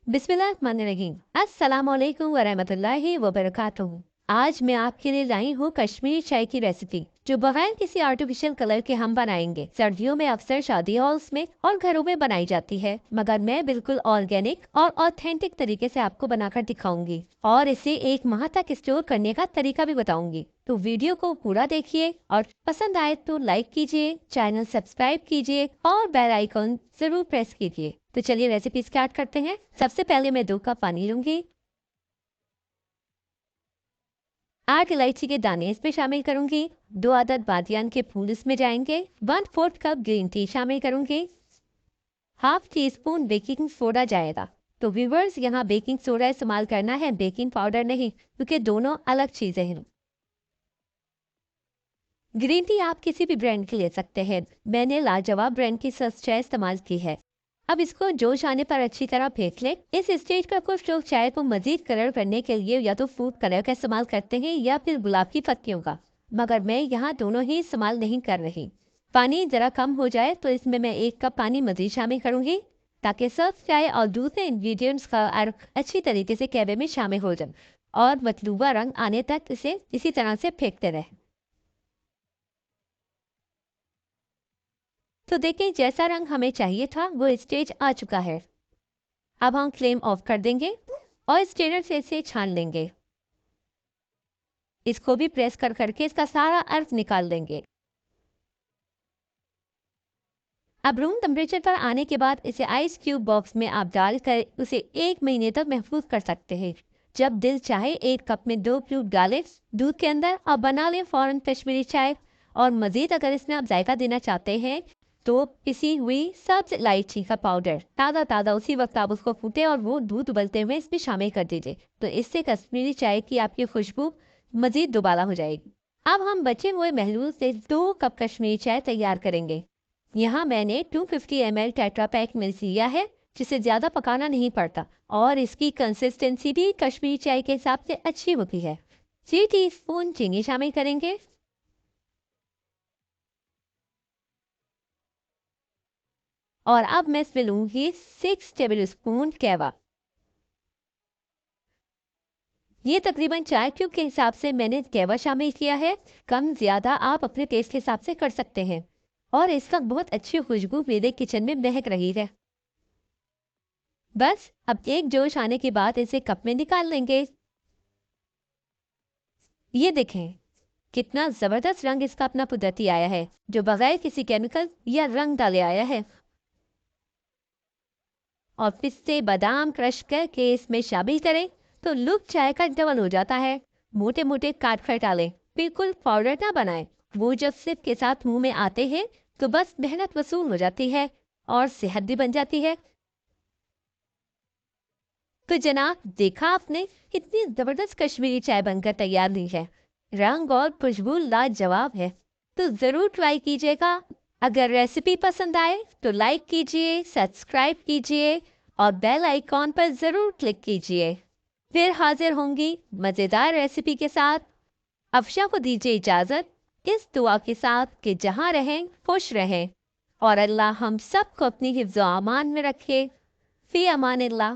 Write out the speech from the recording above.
बिस्मिल्लाहिर्रहमानिर्रहीम। अस्सलाम वालेकुम वरहमतुल्लाहि वबरकातुहू। आज मैं आपके लिए लाई हूँ कश्मीरी चाय की रेसिपी, जो बगैर किसी आर्टिफिशियल कलर के हम बनाएंगे। सर्दियों में अक्सर शादी हॉल्स में और घरों में बनाई जाती है, मगर मैं बिल्कुल ऑर्गेनिक और ऑथेंटिक तरीके से आपको बनाकर दिखाऊंगी और इसे 1 माह तक स्टोर करने का तरीका भी बताऊंगी। तो वीडियो को पूरा देखिए और पसंद आए तो लाइक कीजिए, चैनल सब्सक्राइब कीजिए और बेल आइकन जरूर प्रेस कीजिए। तो चलिए रेसिपी स्टार्ट करते हैं। सबसे पहले मैं 2 कप पानी लूंगी। 8 इलायची के दाने इसमें शामिल करूंगी। 2 अदद बादियान के फूल इसमें जाएंगे। 1/4 कप ग्रीन टी शामिल करूंगी। Half tea spoon baking soda जाएगा। तो व्यूवर्स, यहाँ बेकिंग सोडा इस्तेमाल करना है, बेकिंग पाउडर नहीं, क्योंकि दोनों अलग चीजें हैं। ग्रीन टी आप किसी भी ब्रांड की ले सकते हैं। मैंने लाजवाब ब्रांड की सस चाय इस्तेमाल की है। अब इसको जोश आने पर अच्छी तरह फेंट लें। इस स्टेज पर कुछ लोग चाय को मजीद कलर करने के लिए या तो फूड कलर का इस्तेमाल करते हैं या फिर गुलाब की पत्तियों का, मगर मैं यहाँ दोनों ही इस्तेमाल नहीं कर रही। पानी जरा कम हो जाए तो इसमें मैं 1 कप पानी मजीद शामिल करूंगी, ताकि सस चाय और दूसरे इंग्रेडिएंट्स का अर्क अच्छी तरीके से कैबे में शामिल हो जाए और मतलूबा रंग आने तक इसे इसी तरह से फेंकते रहें। तो देखें, जैसा रंग हमें चाहिए था वो स्टेज आ चुका है। अब हम फ्लेम ऑफ कर देंगे और स्ट्रेनर से इसे छान लेंगे। इसको भी प्रेस कर करके इसका सारा अर्क निकाल देंगे। अब रूम टेम्परेचर पर आने के बाद इसे आइस क्यूब बॉक्स में आप डालकर उसे 1 महीने तक महफूज कर सकते हैं। जब दिल चाहे 1 कप में 2 क्यूब डालें दूध के अंदर और बना लें फौरन कश्मीरी चाय। और मजीद अगर इसमें आप जायका देना चाहते हैं तो पिसी हुई सब्ज इलायची का पाउडर ताज़ा ताज़ा उसी वक्त आप उसको फूटे और वो दूध उबलते हुए इसमें शामिल कर दीजिए। तो इससे कश्मीरी चाय की आपकी खुशबू मजीद दोबारा हो जाएगी। अब हम बचे हुए महलूल से 2 कप कश्मीरी चाय तैयार करेंगे। यहाँ मैंने 250 ml टेट्रा पैक में लिया है, जिसे ज्यादा पकाना नहीं पड़ता और इसकी कंसिस्टेंसी भी कश्मीरी चाय के हिसाब से अच्छी होती है। 3 टीस्पून चीनी शामिल करेंगे और अब मैं इसमें लूंगी 6 टेबल स्पून कहवा। ये तकरीबन 4 क्यूब के हिसाब से मैंने कहवा शामिल किया है। कम ज्यादा आप अपने टेस्ट के हिसाब से कर सकते हैं। और इस वक्त बहुत अच्छी खुशबू मेरे किचन में महक रही है। बस अब एक जोश आने के बाद इसे कप में निकाल लेंगे। ये देखें कितना जबरदस्त रंग इसका अपना कुदरती आया है, जो बगैर किसी केमिकल या रंग डाले आया है। और पिस्ते बादाम क्रश करके इसमें शामिल करें तो लुक चाय का डबल हो जाता है। मोटे मोटे काट कर डालें, बिल्कुल पाउडर ना बनाएं। वो जब सिप के साथ मुंह में आते हैं तो बस मेहनत वसूल हो जाती है और सेहत भी बन जाती है। तो जनाब, देखा आपने, इतनी जबरदस्त कश्मीरी चाय बनकर तैयार हुई है। रंग और खुशबू लाजवाब है। तो जरूर ट्राई कीजिएगा। अगर रेसिपी पसंद आए तो लाइक कीजिए, सब्सक्राइब कीजिए और बेल आइकॉन पर जरूर क्लिक कीजिए। फिर हाजिर होंगी मजेदार रेसिपी के साथ। अफशा को दीजिए इजाजत, इस दुआ के साथ कि जहां रहें खुश रहें और अल्लाह हम सबको अपनी हिफ्ज़-ओ-अमान में रखे। फी अमानिल्लाह।